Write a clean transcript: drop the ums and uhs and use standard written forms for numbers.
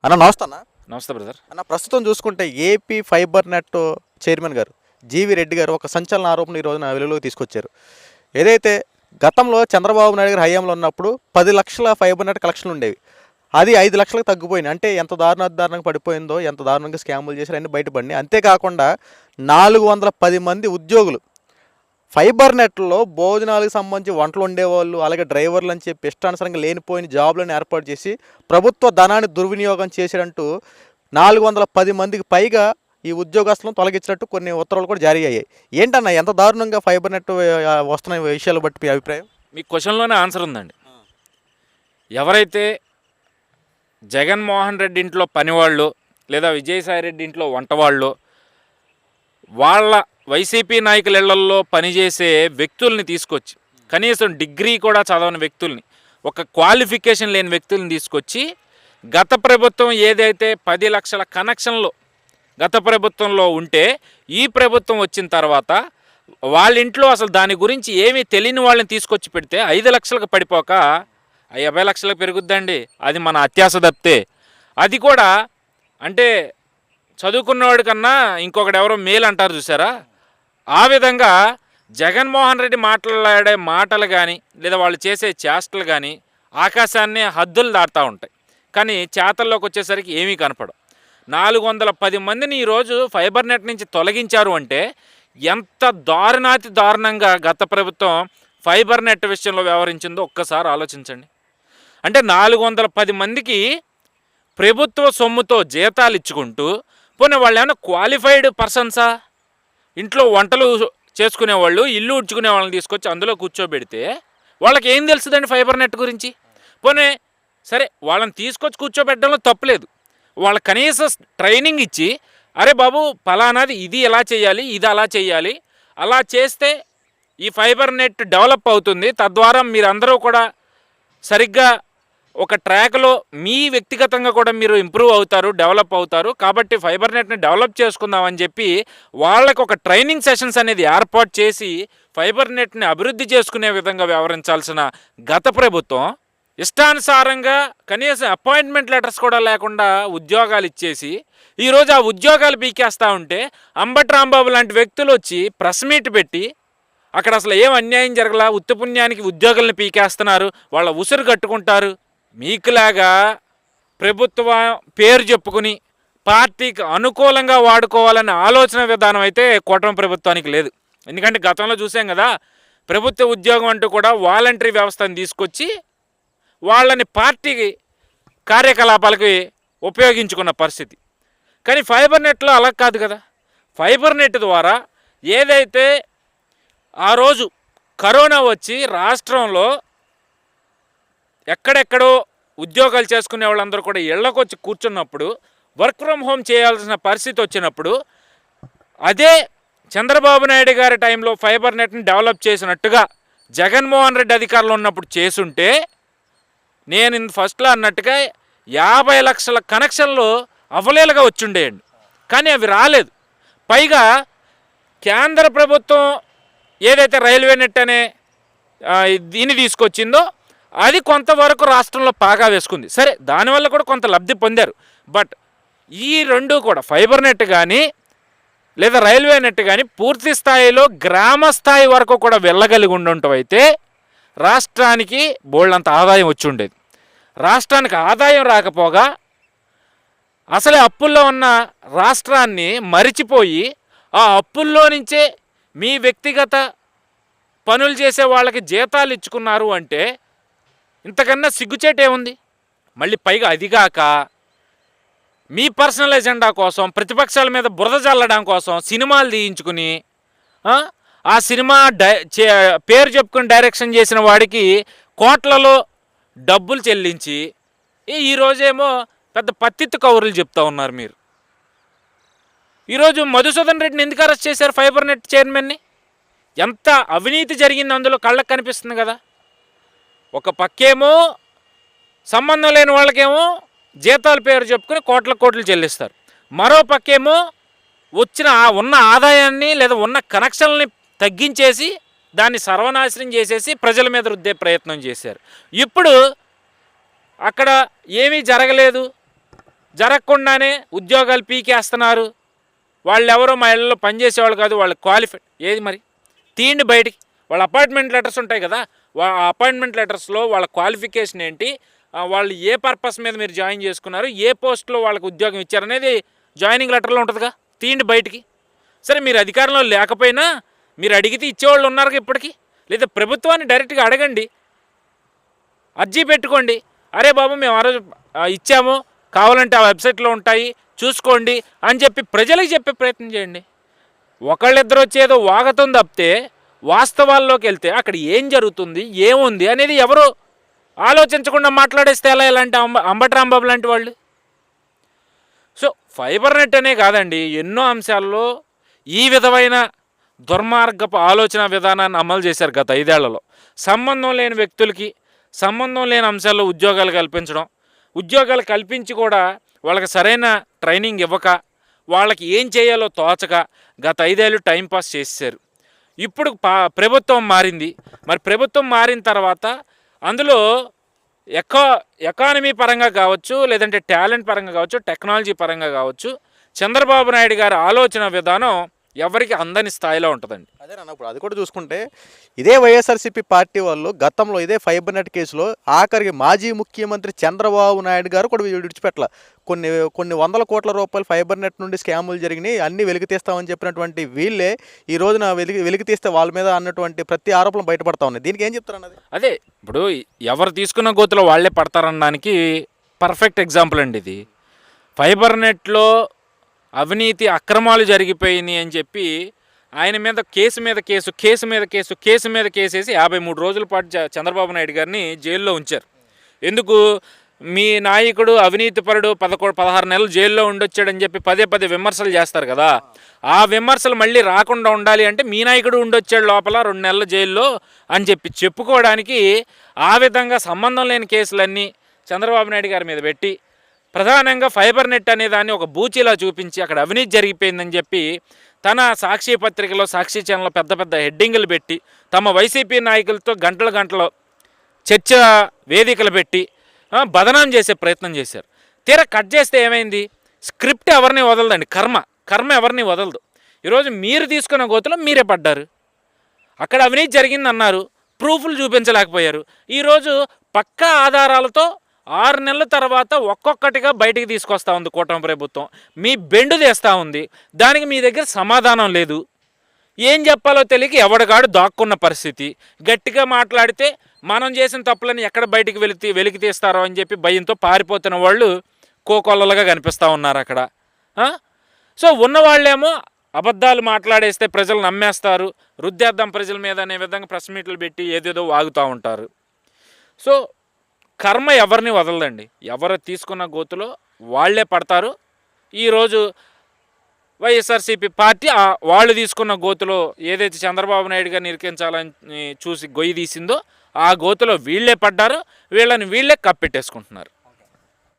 అన్న నమస్తే అన్న. నమస్తే బ్రదర్. అన్న ప్రస్తుతం చూసుకుంటే ఏపీ ఫైబర్ నెట్ చైర్మన్ గారు జీవి రెడ్డి గారు ఒక సంచలన ఆరోపణ ఈ రోజున వెలుగులోకి తీసుకొచ్చారు. ఏదైతే గతంలో చంద్రబాబు నాయుడు గారి హయాంలో ఉన్నప్పుడు 10 లక్షల ఫైబర్ నెట్ కలెక్షన్లు ఉండేవి, అది 5 లక్షలకు తగ్గిపోయింది. అంటే ఎంత దారుణంగా పడిపోయిందో, ఎంత దారుణంగా స్కాములు చేశారో అన్నీ బయటపడినాయి. అంతేకాకుండా 410 మంది ఉద్యోగులు ఫైబర్ నెట్లో భోజనాలకు సంబంధించి వంటలు ఉండేవాళ్ళు, అలాగే డ్రైవర్లు అని చెప్పి ఇష్టానుసారంగా లేనిపోయిన జాబులను ఏర్పాటు చేసి ప్రభుత్వ ధనాన్ని దుర్వినియోగం చేశారంటూ 410 మందికి పైగా ఈ ఉద్యోగస్తులను తొలగించినట్టు కొన్ని ఉత్తర్వులు కూడా జారీ అయ్యాయి. ఏంటన్నా ఎంత దారుణంగా ఫైబర్ నెట్ వస్తున్న విషయాలు బట్టి మీ అభిప్రాయం? మీ క్వశ్చన్లోనే ఆన్సర్ ఉందండి. ఎవరైతే జగన్మోహన్ రెడ్డి ఇంట్లో పనివాళ్ళు లేదా విజయసాయి రెడ్డి ఇంట్లో వంటవాళ్ళు, వాళ్ళ వైసీపీ నాయకుల ఇళ్లల్లో పనిచేసే వ్యక్తుల్ని తీసుకొచ్చి, కనీసం డిగ్రీ కూడా చదవని వ్యక్తుల్ని, ఒక క్వాలిఫికేషన్ లేని వ్యక్తుల్ని తీసుకొచ్చి గత ప్రభుత్వం ఏదైతే 10 లక్షల కనెక్షన్లు గత ప్రభుత్వంలో ఉంటే ఈ ప్రభుత్వం వచ్చిన తర్వాత వాళ్ళ ఇంట్లో అసలు దాని గురించి ఏమీ తెలియని వాళ్ళని తీసుకొచ్చి పెడితే 5 లక్షలకు పడిపోక 50 లక్షలకు పెరుగుద్దండి. అది మన అత్యాస తప్పితే. అది కూడా అంటే చదువుకున్నవాడి కన్నా ఇంకొకటి ఎవరో మేలు అంటారు చూసారా, ఆ విధంగా జగన్మోహన్ రెడ్డి మాట్లాడే మాటలు కానీ లేదా వాళ్ళు చేసే చేష్టలు కానీ ఆకాశాన్ని హద్దులు దాటుతూ ఉంటాయి. కానీ చేతల్లోకి వచ్చేసరికి ఏమీ కనపడవు. 410 మందిని ఈరోజు ఫైబర్ నెట్ నుంచి తొలగించారు అంటే ఎంత దారుణాతి దారుణంగా గత ప్రభుత్వం ఫైబర్ నెట్ విషయంలో వ్యవహరించిందో ఒక్కసారి ఆలోచించండి. అంటే 410 మందికి ప్రభుత్వ సొమ్ముతో జీతాలు ఇచ్చుకుంటూ, పోనీ వాళ్ళు ఏమైనా క్వాలిఫైడ్ పర్సన్సా? ఇంట్లో వంటలు చేసుకునేవాళ్ళు, ఇల్లు ఉడ్చుకునే వాళ్ళని తీసుకొచ్చి అందులో కూర్చోబెడితే వాళ్ళకి ఏం తెలుస్తుందండి ఫైబర్ నెట్ గురించి? పోనీ సరే, వాళ్ళని తీసుకొచ్చి కూర్చోబెట్టడంలో తప్పులేదు. వాళ్ళ కనీస ట్రైనింగ్ ఇచ్చి, అరే బాబు ఫలానాది ఇది ఎలా చేయాలి, ఇది అలా చేయాలి, అలా చేస్తే ఈ ఫైబర్ నెట్ డెవలప్ అవుతుంది, తద్వారా మీరందరూ కూడా సరిగ్గా ఒక ట్రాక్లో మీ వ్యక్తిగతంగా కూడా మీరు ఇంప్రూవ్ అవుతారు, డెవలప్ అవుతారు, కాబట్టి ఫైబర్ నెట్ని డెవలప్ చేసుకుందామని చెప్పి వాళ్ళకు ఒక ట్రైనింగ్ సెషన్స్ అనేది ఏర్పాటు చేసి ఫైబర్ నెట్ని అభివృద్ధి చేసుకునే విధంగా వ్యవహరించాల్సిన గత ప్రభుత్వం ఇష్టానుసారంగా కనీసం అపాయింట్మెంట్ లెటర్స్ కూడా లేకుండా ఉద్యోగాలు ఇచ్చేసి ఈరోజు ఆ ఉద్యోగాలు పీకేస్తూ ఉంటే అంబటి రాంబాబు లాంటి వ్యక్తులు వచ్చి ప్రెస్ మీట్ పెట్టి అక్కడ అసలు ఏం అన్యాయం జరగలా, ఉత్తుపుణ్యానికి ఉద్యోగులను పీకేస్తున్నారు, వాళ్ళ ఉసురు కట్టుకుంటారు. మీకులాగా ప్రభుత్వ పేరు చెప్పుకుని పార్టీకి అనుకూలంగా వాడుకోవాలనే ఆలోచన విధానం అయితే కూటమి ప్రభుత్వానికి లేదు. ఎందుకంటే గతంలో చూసాం కదా, ప్రభుత్వ ఉద్యోగం అంటూ కూడా వాలంటరీ వ్యవస్థను తీసుకొచ్చి వాళ్ళని పార్టీ కార్యకలాపాలకి ఉపయోగించుకున్న పరిస్థితి. కానీ ఫైబర్ నెట్లో అలా కాదు కదా. ఫైబర్ నెట్ ద్వారా ఏదైతే ఆ రోజు కరోనా వచ్చి రాష్ట్రంలో ఎక్కడెక్కడో ఉద్యోగాలు చేసుకునే వాళ్ళందరూ కూడా ఇళ్లకు వచ్చి కూర్చున్నప్పుడు, వర్క్ ఫ్రమ్ హోమ్ చేయాల్సిన పరిస్థితి వచ్చినప్పుడు, అదే చంద్రబాబు నాయుడు గారి టైంలో ఫైబర్ నెట్ని డెవలప్ చేసినట్టుగా జగన్మోహన్ రెడ్డి అధికారంలో ఉన్నప్పుడు చేసుంటే, నేను ఫస్ట్లో అన్నట్టుగా 50 లక్షల కనెక్షన్లు అవలేలుగా వచ్చిండేయండి. కానీ అవి రాలేదు. పైగా కేంద్ర ప్రభుత్వం ఏదైతే రైల్వే నెట్ అనే దీన్ని తీసుకొచ్చిందో అది కొంతవరకు రాష్ట్రంలో పాగా వేసుకుంది. సరే, దానివల్ల కూడా కొంత లబ్ధి పొందారు. బట్ ఈ రెండు కూడా ఫైబర్ నెట్ కానీ లేదా రైల్వే నెట్ కానీ పూర్తి స్థాయిలో గ్రామ స్థాయి వరకు కూడా వెళ్ళగలిగి ఉండటమైతే రాష్ట్రానికి బోల్డంత ఆదాయం వచ్చి ఉండేది. రాష్ట్రానికి ఆదాయం రాకపోగా అసలే అప్పుల్లో ఉన్న రాష్ట్రాన్ని మరిచిపోయి ఆ అప్పుల్లో నుంచే మీ వ్యక్తిగత పనులు చేసే వాళ్ళకి జీతాలు ఇచ్చుకున్నారు అంటే ఇంతకన్నా సిగ్గుచేటేముంది? మళ్ళీ పైగా అదిగాక మీ పర్సనల్ ఎజెండా కోసం, ప్రతిపక్షాల మీద బురద చల్లడం కోసం సినిమాలు తీయించుకుని ఆ సినిమా పేరు చెప్పుకుని డైరెక్షన్ చేసిన వాడికి కోట్లలో డబ్బులు చెల్లించి ఈరోజేమో పెద్ద పత్తిత్తు కౌరులు చెప్తా ఉన్నారు మీరు. ఈరోజు మధుసూదన్ రెడ్డిని ఎందుకు అరెస్ట్ చేశారు? ఫైబర్ నెట్ చైర్మన్ని. ఎంత అవినీతి జరిగింది అందులో కళ్ళకు కనిపిస్తుంది కదా. ఒక పక్కేమో సంబంధం లేని వాళ్ళకేమో జీతాల పేరు చెప్పుకుని కోట్లు చెల్లిస్తారు, మరో పక్కేమో ఉన్న ఆదాయాన్ని లేదా ఉన్న కనెక్షన్లని తగ్గించేసి దాన్ని సర్వనాశనం చేసేసి ప్రజల మీద రుద్దే ప్రయత్నం చేశారు. ఇప్పుడు అక్కడ ఏమీ జరగలేదు, జరగకుండానే ఉద్యోగాలు పీకేస్తున్నారు. వాళ్ళు ఎవరో మా ఇళ్ళలో పనిచేసేవాళ్ళు కాదు, వాళ్ళు క్వాలిఫైడ్. ఏది మరి తీయండి బయటికి. వాళ్ళ అపాయింట్మెంట్ లెటర్స్ ఉంటాయి కదా, ఆ అపాయింట్మెంట్ లెటర్స్లో వాళ్ళ క్వాలిఫికేషన్ ఏంటి, వాళ్ళు ఏ పర్పస్ మీద మీరు జాయిన్ చేసుకున్నారు, ఏ పోస్ట్లో వాళ్ళకి ఉద్యోగం ఇచ్చారనేది జాయినింగ్ లెటర్లో ఉంటుందిగా, తీయండి బయటికి. సరే మీరు అధికారంలో లేకపోయినా మీరు అడిగితే ఇచ్చేవాళ్ళు ఉన్నారు ఇప్పటికీ. లేదా ప్రభుత్వాన్ని డైరెక్ట్గా అడగండి, అర్జీ పెట్టుకోండి. అరే బాబు మేము ఆ రోజు ఇచ్చాము, కావాలంటే ఆ వెబ్సైట్లో ఉంటాయి చూసుకోండి అని చెప్పి ప్రజలకు చెప్పే ప్రయత్నం చేయండి. ఒకళ్ళిద్దరు వచ్చేదో వాగతం తప్పితే వాస్తవాల్లోకి వెళ్తే అక్కడ ఏం జరుగుతుంది, ఏముంది అనేది ఎవరు ఆలోచించకుండా మాట్లాడేస్తే ఎలా, ఇలాంటి అంబటరాంబాబు లాంటి వాళ్ళు. సో ఫైబర్ నెట్ అనే కాదండి, ఎన్నో అంశాల్లో ఈ విధమైన దుర్మార్గపు ఆలోచన విధానాన్ని అమలు చేశారు గత 5 ఏళ్లలో. సంబంధం లేని వ్యక్తులకి సంబంధం లేని అంశాల్లో ఉద్యోగాలు కల్పించడం, ఉద్యోగాలు కల్పించి కూడా వాళ్ళకి సరైన ట్రైనింగ్ ఇవ్వక, వాళ్ళకి ఏం చేయాలో తోచక గత 5 ఏళ్ళు టైంపాస్ చేశారు. ఇప్పుడు ప్రభుత్వం మారింది. మరి ప్రభుత్వం మారిన తర్వాత అందులో ఎకానమీ పరంగా కావచ్చు, లేదంటే టాలెంట్ పరంగా కావచ్చు, టెక్నాలజీ పరంగా కావచ్చు, చంద్రబాబు నాయుడు గారి ఆలోచన విధానం ఎవరికి అందని స్థాయిలో ఉంటుందండి. అదే అన్నప్పుడు అది కూడా చూసుకుంటే ఇదే వైఎస్ఆర్సీపీ పార్టీ వాళ్ళు గతంలో ఇదే ఫైబర్ నెట్ కేసులో ఆఖరికి మాజీ ముఖ్యమంత్రి చంద్రబాబు నాయుడు గారు కూడా విడిచిపెట్టాల. కొన్ని వందల కోట్ల రూపాయలు ఫైబర్ నెట్ నుండి స్కాములు జరిగినాయి, అన్నీ వెలికి తీస్తామని చెప్పినటువంటి వీళ్ళే ఈ రోజున వెలికి తీస్తే వాళ్ళ మీద అన్నటువంటి ప్రతి ఆరోపణలు బయటపడతా ఉన్నాయి. దీనికి ఏం చెప్తారు అన్నది? అదే ఇప్పుడు ఎవరు తీసుకున్న గోతులో వాళ్ళే పడతారనడానికి పర్ఫెక్ట్ ఎగ్జాంపుల్ అండి ఇది. ఫైబర్ నెట్లో అవినీతి అక్రమాలు జరిగిపోయినాయి అని చెప్పి ఆయన మీద కేసు వేసి 53 రోజుల పాటు చంద్రబాబు నాయుడు గారిని జైల్లో ఉంచారు. ఎందుకు? మీ నాయకుడు అవినీతిపరుడు 16 నెలలు జైల్లో ఉండొచ్చాడని చెప్పి పదే విమర్శలు చేస్తారు కదా, ఆ విమర్శలు మళ్ళీ రాకుండా ఉండాలి అంటే మీ నాయకుడు ఉండొచ్చాడు లోపల 2 నెలల జైల్లో అని చెప్పి చెప్పుకోవడానికి ఆ విధంగా సంబంధం లేని కేసులన్నీ చంద్రబాబు నాయుడు గారి మీద పెట్టి, ప్రధానంగా ఫైబర్ నెట్ అనే దాన్ని ఒక బూచిలా చూపించి అక్కడ అవినీతి జరిగిపోయిందని చెప్పి తన సాక్షి పత్రికలో, సాక్షి ఛానల్లో పెద్ద హెడ్డింగులు పెట్టి, తమ వైసీపీ నాయకులతో గంటలు చర్చ వేదికలు పెట్టి బదనాం చేసే ప్రయత్నం చేశారు. తీరా కట్ చేస్తే ఏమైంది? స్క్రిప్ట్ ఎవరిని వదలదండి, కర్మ ఎవరిని వదలదు. ఈరోజు మీరు తీసుకున్న గోతులో మీరే పడ్డారు. అక్కడ అవినీతి జరిగింది అన్నారు, ప్రూఫ్లు చూపించలేకపోయారు. ఈరోజు పక్కా ఆధారాలతో 6 నెలల తర్వాత ఒక్కొక్కటిగా బయటికి తీసుకొస్తా ఉంది కూటమి ప్రభుత్వం. మీ బెండు తీస్తూ ఉంది, దానికి మీ దగ్గర సమాధానం లేదు. ఏం చెప్పాలో తెలియక ఎవడగాడు దాక్కున్న పరిస్థితి. గట్టిగా మాట్లాడితే మనం చేసిన తప్పులని ఎక్కడ బయటికి వెలికి తీస్తారో అని చెప్పి భయంతో పారిపోతున్న వాళ్ళు కోకొల్లలుగా కనిపిస్తూ ఉన్నారు అక్కడ. సో ఉన్నవాళ్ళేమో అబద్ధాలు మాట్లాడేస్తే ప్రజలు నమ్మేస్తారు, రుద్దేద్దాం ప్రజల మీద అనే విధంగా ప్రెస్ మీట్లు పెట్టి ఏదేదో వాగుతూ ఉంటారు. సో కర్మ ఎవరిని వదలదండి, ఎవరు తీసుకున్న గోతులో వాళ్లే పడతారు. ఈరోజు వైఎస్ఆర్సీపీ పార్టీ వాళ్ళు తీసుకున్న గోతులో ఏదైతే చంద్రబాబు నాయుడు గారిని ఇరికించాలని చూసి గొయ్యి తీసిందో ఆ గోతులో వీళ్ళే పడ్డారు, వీళ్ళని వీళ్ళే కప్పెట్టేసుకుంటున్నారు.